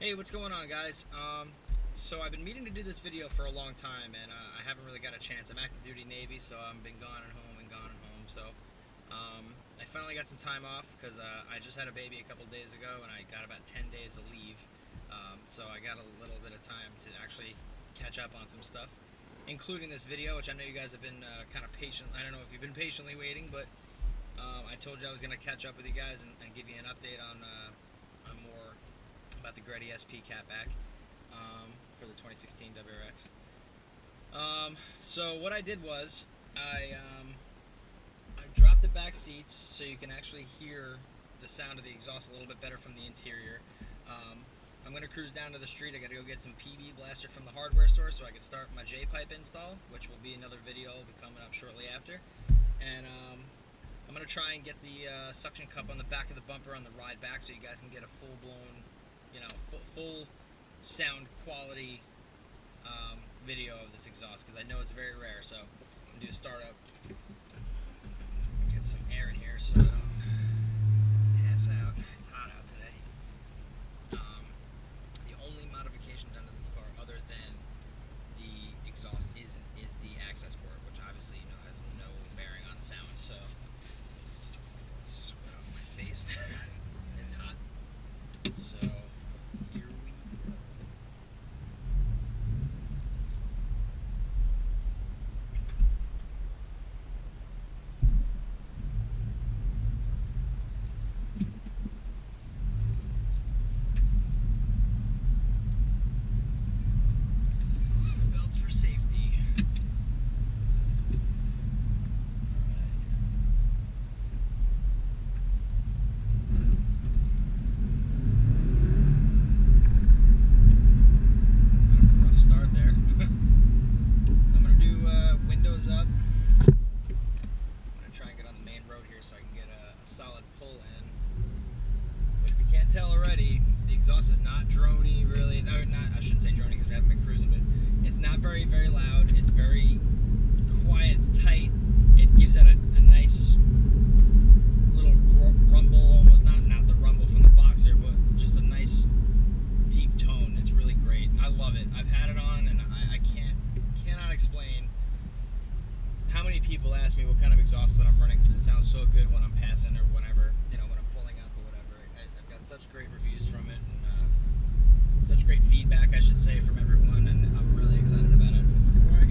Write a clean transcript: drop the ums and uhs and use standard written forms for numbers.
Hey, what's going on, guys? So I've been meaning to do this video for a long time, and I haven't really got a chance. I'm active duty Navy, so I've been gone and home and gone and home. So I finally got some time off because I just had a baby a couple days ago, and I got about 10 days of leave. So I got a little bit of time to actually catch up on some stuff, including this video, which I know you guys have been kind of patient. I don't know if you've been patiently waiting, but I told you I was going to catch up with you guys and give you an update on more about the Greddy SP Catback for the 2016 WRX. So what I did was I dropped the back seats so you can actually hear the sound of the exhaust a little bit better from the interior. I'm going to cruise down to the street. I got to go get some PB blaster from the hardware store so I can start my J-pipe install, which will be another video will be coming up shortly after. And I'm going to try and get the suction cup on the back of the bumper on the ride back so you guys can get a full-blown, full sound quality video of this exhaust, because I know it's very rare. So I'm going to do a startup, get some air in here so I don't pass out. It's hot out today. The only modification done to this car other than the exhaust is the access port, which obviously has no bearing on sound. So just sweat off my face. It's hot. So here we go. Seat belts for safety. Up. I'm going to try and get on the main road here so I can get a solid pull in. But if you can't tell already, the exhaust is not droney, really. I shouldn't say droney because we haven't been cruising, but it's not very, very loud. It's very quiet. It's tight. It gives out a nice little rumble, almost not the rumble from the Boxer, but just a nice deep tone. It's really great. I love it. I've had it on, and I cannot explain how many people ask me what kind of exhaust that I'm running because it sounds so good when I'm passing or whenever, when I'm pulling up or whatever. I've got such great reviews from it and such great feedback, I should say, from everyone, and I'm really excited about it. So before I